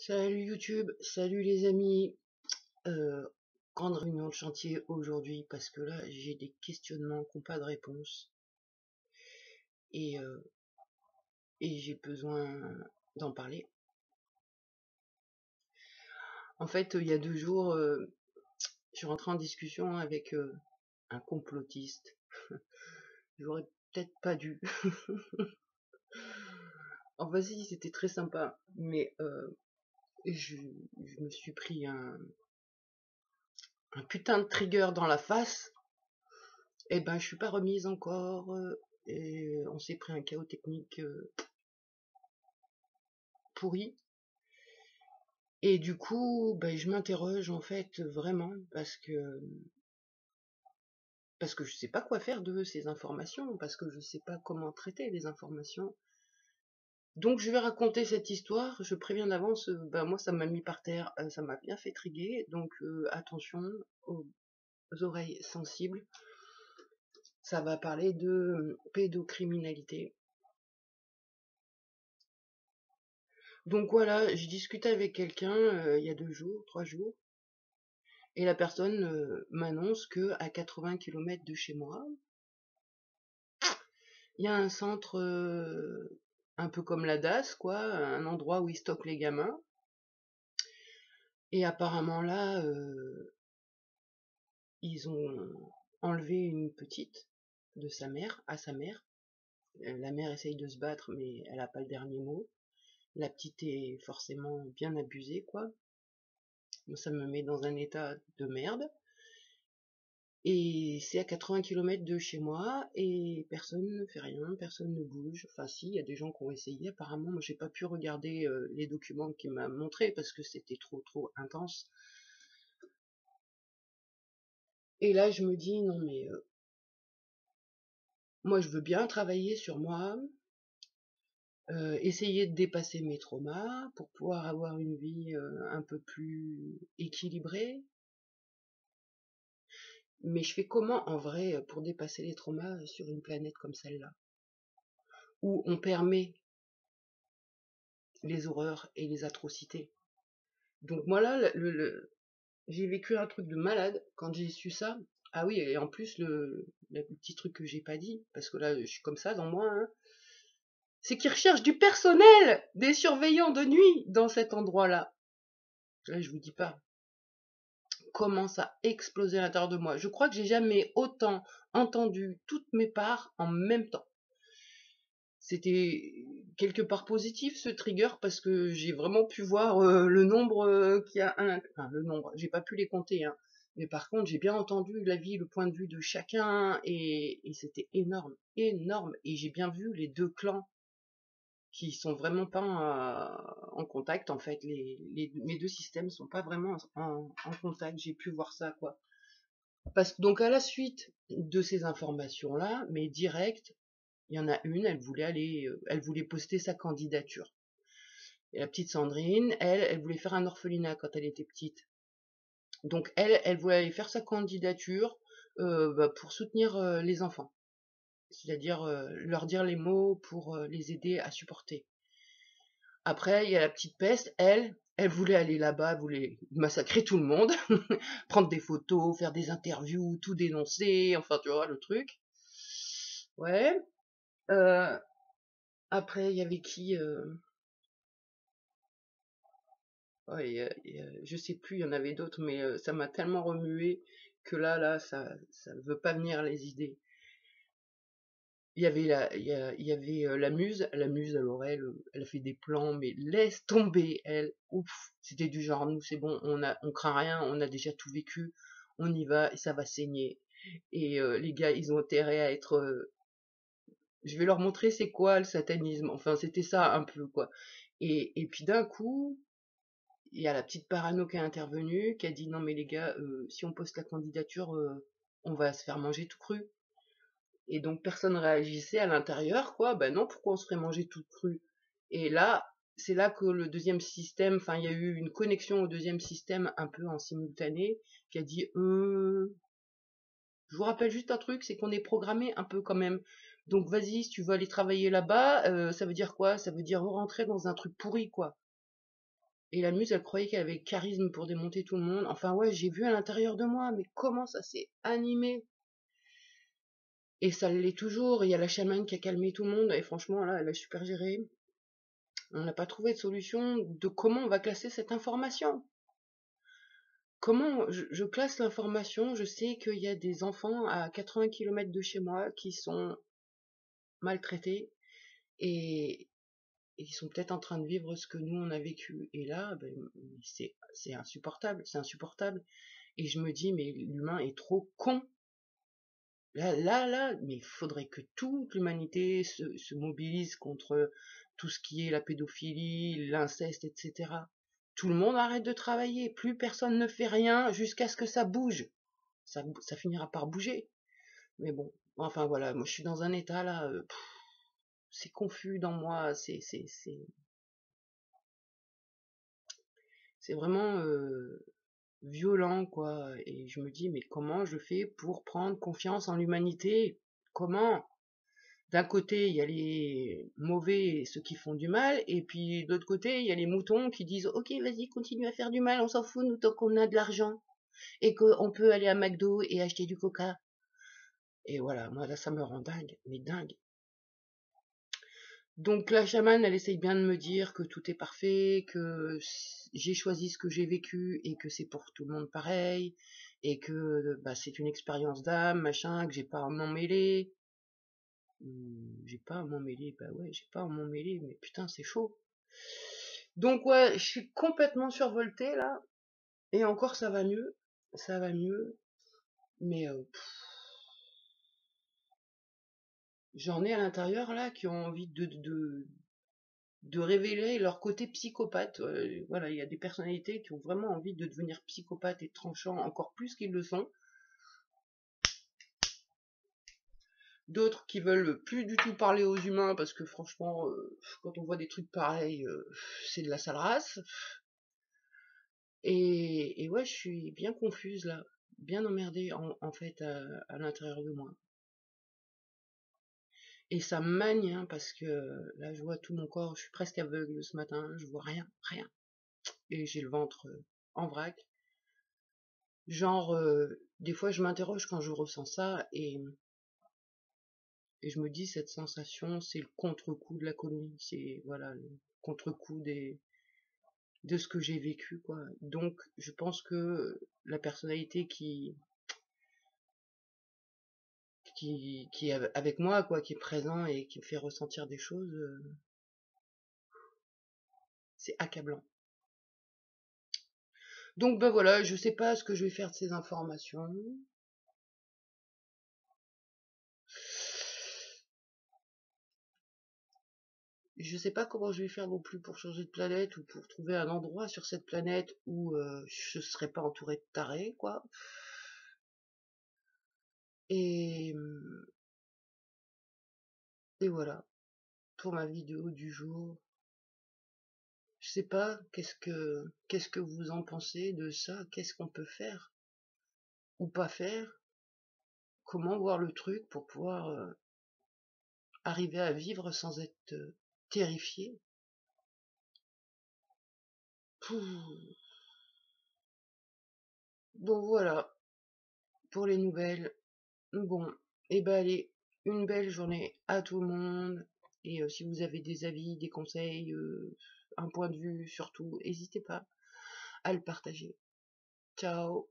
Salut YouTube, salut les amis. Euh, Grande réunion de chantier aujourd'hui parce que là j'ai des questionnements qui n'ont pas de réponse et, euh, et j'ai besoin d'en parler. En fait, il y a 2 jours, je suis rentrée en discussion avec un complotiste. J'aurais peut-être pas dû. Enfin si, c'était très sympa, mais je, je me suis pris un putain de trigger dans la face. Et ben je suis pas remise encore. Et on s'est pris un chaos technique pourri. Et du coup, ben, je m'interroge en fait vraiment parce que je sais pas quoi faire de ces informations, parce que je sais pas comment traiter les informations. Donc je vais raconter cette histoire. Je préviens d'avance. Ben, moi ça m'a mis par terre, ça m'a bien fait triguer. Donc attention aux oreilles sensibles. Ça va parler de pédocriminalité. Donc voilà, j'ai discuté avec quelqu'un il y a 2 jours, 3 jours. Et la personne m'annonce que à 80 km de chez moi, il y a un centre un peu comme la DAS, quoi, un endroit où ils stockent les gamins. Et apparemment là, ils ont enlevé une petite de sa mère à sa mère. La mère essaye de se battre, mais elle n'a pas le dernier mot. La petite est forcément bien abusée, quoi. Ça me met dans un état de merde. Et c'est à 80 km de chez moi et personne ne fait rien, personne ne bouge. Enfin si, il y a des gens qui ont essayé. Apparemment, moi j'ai pas pu regarder les documents qu'il m'a montrés parce que c'était trop intense. Et là je me dis non mais moi je veux bien travailler sur moi, essayer de dépasser mes traumas pour pouvoir avoir une vie un peu plus équilibrée. Mais je fais comment en vrai pour dépasser les traumas sur une planète comme celle-là, où on permet les horreurs et les atrocités. Donc moi là, j'ai vécu un truc de malade quand j'ai su ça. Ah oui, et en plus, le petit truc que j'ai pas dit, parce que là, je suis comme ça dans moi, hein, c'est qu'ils recherchent du personnel, des surveillants de nuit dans cet endroit-là. Là, je vous dis pas comment ça a explosé à l'intérieur de moi. Je crois que j'ai jamais autant entendu toutes mes parts en même temps. C'était quelque part positif ce trigger parce que j'ai vraiment pu voir le nombre qu'il y a enfin le nombre, j'ai pas pu les compter hein. Mais par contre, j'ai bien entendu l'avis, le point de vue de chacun et c'était énorme, énorme et j'ai bien vu les deux clans qui sont vraiment pas en contact en fait, mes deux systèmes sont pas vraiment en contact, j'ai pu voir ça quoi. Parce que donc à la suite de ces informations là, mais direct, il y en a une, elle voulait poster sa candidature. Et la petite Sandrine, elle voulait faire un orphelinat quand elle était petite. Donc elle voulait aller faire sa candidature pour soutenir les enfants. C'est-à-dire leur dire les mots pour les aider à supporter. Après, il y a la petite peste, elle voulait aller là-bas, elle voulait massacrer tout le monde, prendre des photos, faire des interviews, tout dénoncer, enfin tu vois le truc. Ouais. Euh, Après, il y avait qui ouais, je sais plus, il y en avait d'autres, mais ça m'a tellement remué que là, ça ne veut pas venir les idées. Il y avait la muse, alors elle fait des plans, mais laisse tomber, elle, ouf, c'était du genre, nous, c'est bon, on craint rien, on a déjà tout vécu, on y va, et ça va saigner. Et les gars, ils ont intérêt à être, je vais leur montrer c'est quoi le satanisme, enfin, c'était ça un peu, quoi. Et puis d'un coup, il y a la petite parano qui est intervenue, qui a dit non mais les gars, si on poste la candidature, on va se faire manger tout cru. Et donc personne réagissait à l'intérieur, quoi. Ben non, pourquoi on se ferait manger tout cru? Et là, c'est là que le deuxième système, enfin il y a eu une connexion au deuxième système un peu en simultané, qui a dit je vous rappelle juste un truc, c'est qu'on est programmé un peu quand même. Donc vas-y, si tu veux aller travailler là-bas, ça veut dire quoi? Ça veut dire rentrer dans un truc pourri, quoi. Et la muse, elle croyait qu'elle avait le charisme pour démonter tout le monde. Enfin ouais, j'ai vu à l'intérieur de moi, mais comment ça s'est animé. Et ça l'est toujours. Il y a la chamane qui a calmé tout le monde. Et franchement, là, elle a super géré. On n'a pas trouvé de solution de comment on va classer cette information. Comment je classe l'information? Je sais qu'il y a des enfants à 80 km de chez moi qui sont maltraités et, et qui sont peut-être en train de vivre ce que nous on a vécu. Et là, ben, c'est insupportable, c'est insupportable. Et je me dis, mais l'humain est trop con. Mais il faudrait que toute l'humanité se mobilise contre tout ce qui est la pédophilie, l'inceste, etc. Tout le monde arrête de travailler, plus personne ne fait rien jusqu'à ce que ça bouge. Ça finira par bouger. Mais bon, enfin voilà, moi je suis dans un état là, c'est confus dans moi, c'est vraiment violent quoi. Et je me dis, mais comment je fais pour prendre confiance en l'humanité? Comment? D'un côté, il y a les mauvais, ceux qui font du mal, et puis de l'autre côté, il y a les moutons qui disent ok, vas-y, continue à faire du mal, on s'en fout, nous, tant qu'on a de l'argent, et qu'on peut aller à McDo et acheter du coca. Et voilà, moi là, ça me rend dingue, mais dingue. Donc la chamane, elle essaye bien de me dire que tout est parfait, que j'ai choisi ce que j'ai vécu et que c'est pour tout le monde pareil, et que bah, c'est une expérience d'âme, machin, que j'ai pas à m'en mêler. J'ai pas à m'en mêler, bah ouais, j'ai pas à m'en mêler, mais putain, c'est chaud. Donc ouais, je suis complètement survoltée là, et encore ça va mieux, mais j'en ai à l'intérieur là qui ont envie de révéler leur côté psychopathe. Voilà, il y a des personnalités qui ont vraiment envie de devenir psychopathes et tranchants encore plus qu'ils le sont. D'autres qui veulent plus du tout parler aux humains parce que franchement, quand on voit des trucs pareils, c'est de la sale race. Et ouais, je suis bien confuse là, bien emmerdée en fait à l'intérieur de moi. Et ça me manie, hein, parce que là je vois tout mon corps, je suis presque aveugle ce matin, je vois rien, rien. Et j'ai le ventre en vrac. Genre, des fois je m'interroge quand je ressens ça et je me dis cette sensation, c'est le contre-coup de la commune, c'est voilà le contre-coup de ce que j'ai vécu quoi. Donc je pense que la personnalité qui est avec moi quoi, qui est présent et qui me fait ressentir des choses, c'est accablant. Donc ben voilà, je sais pas ce que je vais faire de ces informations. Je sais pas comment je vais faire non plus pour changer de planète ou pour trouver un endroit sur cette planète où je serais pas entourée de tarés, quoi. Et, et voilà, pour ma vidéo du jour. Je sais pas, qu'est-ce que vous en pensez de ça? Qu'est-ce qu'on peut faire ou pas faire? Comment voir le truc pour pouvoir arriver à vivre sans être terrifié? Pouh. Bon voilà, pour les nouvelles. Bon, et ben allez, une belle journée à tout le monde. Et si vous avez des avis, des conseils, un point de vue surtout, n'hésitez pas à le partager. Ciao!